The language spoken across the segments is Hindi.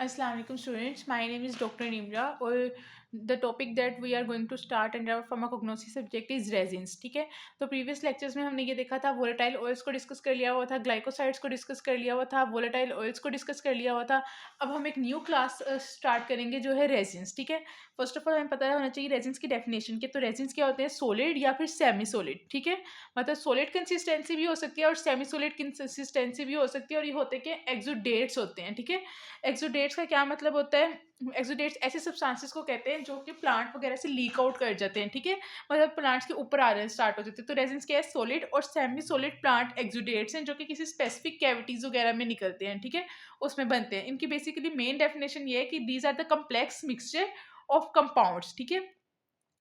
Assalamu alaikum students, my name is Dr. Nimra और the topic that we are going to start under our pharmacognosy subject is resins. ठीक है, तो प्रीवियस लेक्चर्स में हमने ये देखा था वोलेटाइल ऑयल्स को डिस्कस कर लिया हुआ था, ग्लाइकोसाइड्स को डिस्कस कर लिया हुआ था, वोलेटाइल ऑयल्स को डिस्कस कर लिया हुआ था। अब हम एक न्यू क्लास स्टार्ट करेंगे जो है रेजिन्स। ठीक है, फर्स्ट ऑफ ऑल हमें पता होना चाहिए रेजिन्स की डेफिनेशन के। तो रेजिन्स क्या होते हैं? सॉलिड या फिर सेमी सॉलिड। ठीक है, मतलब सॉलिड कंसिस्टेंसी भी हो सकती है और सेमी सॉलिड कंसिस्टेंसी भी हो सकती है, और ये होते हैं कि एक्सोडेट्स होते हैं। ठीक है, एक्सोडेट्स का क्या मतलब होता है? एक्सोडेट्स ऐसे सब्सटेंसेस को कहते हैं जो कि प्लांट वगैरह से लीक आउट कर जाते हैं। ठीक है, मतलब प्लांट्स के ऊपर आ रहे स्टार्ट हो जाते हैं। तो रेजिन्स क्या है? सॉलिड और सेमी सॉलिड प्लांट एक्सोडेट्स हैं जो कि किसी स्पेसिफिक कैविटीज वगैरह में निकलते हैं। ठीक है, उसमें बनते हैं। इनकी बेसिकली मेन डेफिनेशन ये है कि these are the complex mixture of compounds. ठीक है,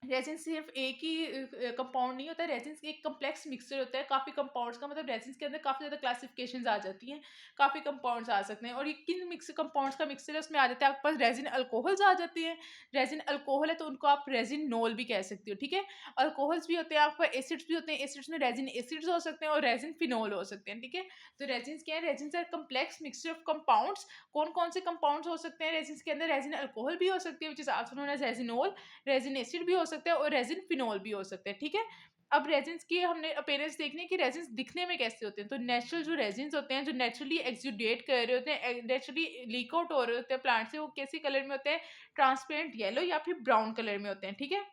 रेजिन सिर्फ एक ही कंपाउंड नहीं होता है, रेजिन एक कम्प्लेक्स मिक्सचर होता है काफ़ी कंपाउंड्स का। मतलब रेजिन के अंदर काफ़ी ज़्यादा क्लासिफिकेशंस आ जाती हैं, काफ़ी कंपाउंड्स आ सकते हैं। और ये किन मिक्स कंपाउंड्स का मिक्सचर है उसमें आ जाता है आपके पास रेजिन अल्कोहल्स आ जाती हैं। रेजिन अल्कोहल है तो उनको आप रेजिन नोल भी कह सकते हो। ठीक है, अल्कोहल्स भी होते हैं, आपके पास एसिड्स भी होते हैं, एसिड्स में रेजिन एसिड्स हो सकते हैं और रेजिन फिनोल हो सकते हैं। ठीक है, तो रेजिन क्या है? Resin are complex mixture of compounds. कौन कौन से कंपाउंड्स हो सकते हैं रेजिन के अंदर? रेजिन अल्कोहल भी हो सकती है which is also known as resinol, resin acid भी हो सकता है और रेजिन फिनोल भी हो सकते हैं। ठीक है, अब रेजिन्स की हमने अपीयरेंस देखनी है कि रेजिन्स दिखने में कैसे होते हैं। तो नेचुरल जो रेजिन्स होते हैं, जो नेचुरली एक्सुडेट कर रहे होते हैं, नेचुरली लीक आउट हो रहे होते हैं प्लांट से, वो कैसे कलर में होते हैं? ट्रांसपेरेंट येलो या फिर ब्राउन कलर में होते हैं। ठीक है,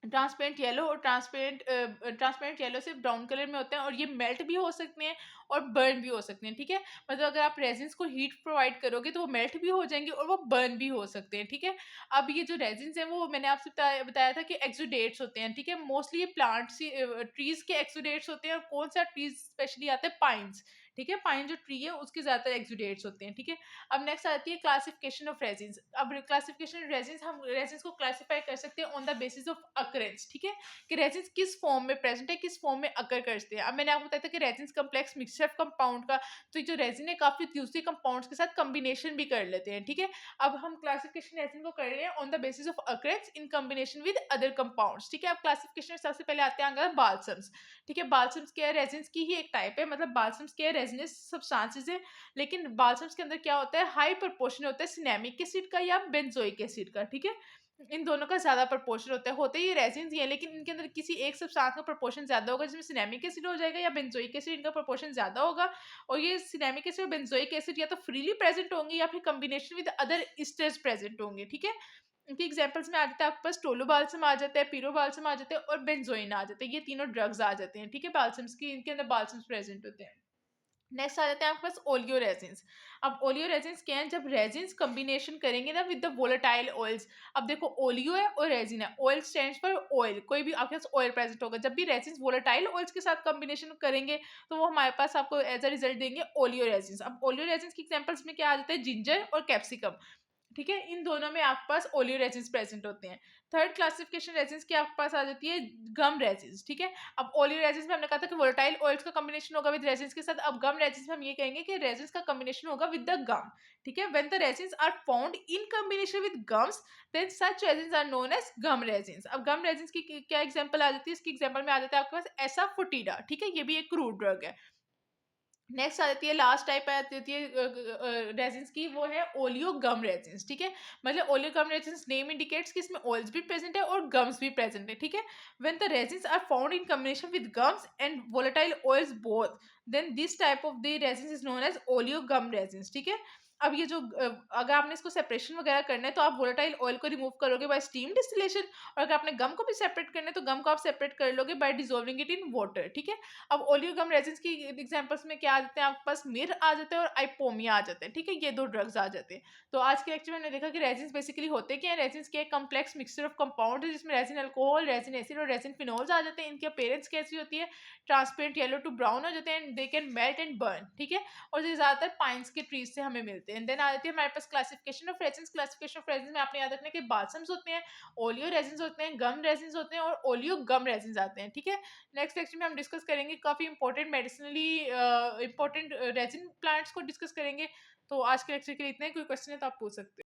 ट्रांसपेरेंट येलो और ट्रांसपेरेंट येलो से ब्राउन कलर में होते हैं, और ये मेल्ट भी हो सकते हैं और बर्न भी हो सकते हैं। ठीक है, मतलब अगर आप रेजिन्स को हीट प्रोवाइड करोगे तो वो मेल्ट भी हो जाएंगे और वो बर्न भी हो सकते हैं। ठीक है, अब ये जो रेजिन्स हैं वो मैंने आपसे बताया था कि एक्सुडेट्स होते हैं। ठीक है, मोस्टली ये प्लांट्स ट्रीज के एक्सुडेट्स होते हैं। और कौन सा ट्रीज स्पेशली आते हैं? पाइन्स। ठीक है, पाइन जो ट्री है उसके ज्यादातर एक्सुडेट्स होते हैं। ठीक है, अब नेक्स्ट आती है क्लासिफिकेशन ऑफ रेजिन्स। अब क्लासिफिकेशन ऑफ रेजिन्स, हम रेजिन्स को क्लासिफाई कर सकते हैं on the basis of occurrence. ठीक है, कि रेजिन्स किस फॉर्म में प्रेजेंट है, किस फॉर्म में अकर करते हैं। अब मैंने आपको बताया था कि resins complex mixture of compound का, तो ये जो रेजिन है काफी दूसरे कंपाउंड्स के साथ कॉम्बिनेशन भी कर लेते हैं। ठीक है, अब हम क्लासिफिकेशन रेजिन को कर रहे हैं on the basis of occurrence in combination with other compounds. ठीक है, अब क्लासिफिकेशन सबसे पहले आते हैं बाल्सम्स। ठीक है, बाल्सम्स क्या है? रेजिन्स की ही एक टाइप है। मतलब बाल्सम्स क्या है? रेजिनस सब्सटेंसेस है, लेकिन बाल्सम्स के अंदर क्या होता है? हाई प्रोपोर्शन होता है सिनेमिक एसिड का या बेंजोइक एसिड का। ठीक है, इन दोनों का ज्यादा प्रोपोर्शन होता है। होते ये रेजिन्स ही है, लेकिन इनके अंदर किसी एक सब्सटेंस का प्रोपोर्शन ज्यादा होगा, जिसमें सिनेमिक एसिड हो जाएगा या बेंजोइक एसिड, इनका प्रोपोर्शन ज्यादा होगा। और ये सिनेमिक एसिड और बेंजोइक एसिड या तो फ्रीली प्रेजेंट होंगे या फिर combination with other asters present होंगे। ठीक है, इनके एग्जांपल्स में आ जाता है आपके पास टोलो बाल्सम आ जाता है, पीरो बाल्सम आ जाते हैं और बेंजोइन आ जाते हैं। ये तीनों ड्रग्स आ जाते हैं। ठीक है, बाल्सम्स की, इनके अंदर बाल्सम्स प्रेजेंट होते हैं। नेक्स्ट आ जाते हैं आपके पास ओलियो रेजिन्स। अब ओलियो रेजिन्स क्या है? जब रेजिन्स कॉम्बिनेशन करेंगे ना विद द वोलेटाइल ऑयल्स। अब देखो, ओलियो है और रेजिन है, ऑयल स्टैंड्स फॉर ऑयल, कोई भी आपके पास ऑयल प्रेजेंट होगा। जब भी रेजिन्स वोलेटाइल ऑयल्स के साथ कॉम्बिनेशन करेंगे तो वो हमारे पास आपको एज अ रिजल्ट देंगे ओलियो रेजिन्स। अब ओलियो रेजिन्स की एग्जांपल्स में क्या आ जाता है? जिंजर और कैप्सिकम। ठीक है, इन दोनों में आपके पास ओलियो रेजिन्स प्रेजेंट होते हैं। थर्ड क्लासिफिकेशन रेजिन्स की आपके पास आ जाती है गम रेजिन्स। ठीक है, अब ओलियो रेजिन्स में हमने कहा था कि वोलेटाइल ऑयल्स का कॉम्बिनेशन होगा विद रेजिन्स के साथ। अब गम रेजिन्स में हम ये कहेंगे कि रेजिन्स का कॉम्बिनेशन होगा विद द गम। ठीक है, when the resins are found in combination with gums then such resins are known as gum resins. अब गम रेजिन्स की क्या एग्जांपल आ जाती है? इसकी एग्जांपल में आ जाता है आपके पास एसा फोटिडा। ठीक है, ये भी एक क्रूड ड्रग है। नेक्स्ट आ जाती है, लास्ट टाइप आ जाती है रेजिन्स की, वो है ओलियो गम रेजिन्स। ठीक है, मतलब oleo gum resins name indicates कि इसमें ऑयल्स भी प्रेजेंट है और गम्स भी प्रेजेंट है। ठीक है, when the resins are found in combination with gums and volatile oils both then this type of the resins is known as oleo gum resins. ठीक है, अब ये जो अगर आपने इसको सेपरेशन वगैरह करना है तो आप वोलेटाइल ऑयल को रिमूव करोगे बाय स्टीम डिस्टिलेशन, और अगर आपने गम को भी सेपरेट करना है तो गम को आप सेपरेट कर लोगे bye dissolving it in water. ठीक है, अब ओलियोगम रेजिन्स की एग्जांपल्स में क्या आ जाते हैं? आपके पास मिर आ जाते हैं और आइपोमिया आ जाते हैं। ठीक है, ये दो ड्रग्स आ जाते हैं। तो आज के लेक्चर में हमने देखा कि रेजिन्स बेसिकली होते क्या हैं। रेजिन्स के कॉम्प्लेक्स मिक्सचर ऑफ कंपाउंड है जिसमें रेजिन अल्कोहल, रेजिन एसिड और रेजिन फिनोल्स आ जाते हैं। इनकी अपीयरेंस कैसी होती है? ट्रांसपेरेंट येलो टू ब्राउन हो जाते हैं, they can melt and burn. ठीक है, और ये ज्यादातर पाइन्स के ट्रीज से हमें मिलते हैं। देन आ जाती है हमारे पास classification of resins. Classification of resins में आपने याद रखना है कि बाल्सम्स होते हैं, ओलियो रेजिन्स होते हैं, गम रेजिन्स होते हैं और ओलियो गम रेजिन्स आते हैं। ठीक है, नेक्स्ट लेक्चर में हम डिस्कस करेंगे काफ़ी important medicinally important resin plants को डिस्कस करेंगे। तो आज के लेक्चर के लिए इतना ही। कोई क्वेश्चन है तो आप पूछ सकते हैं।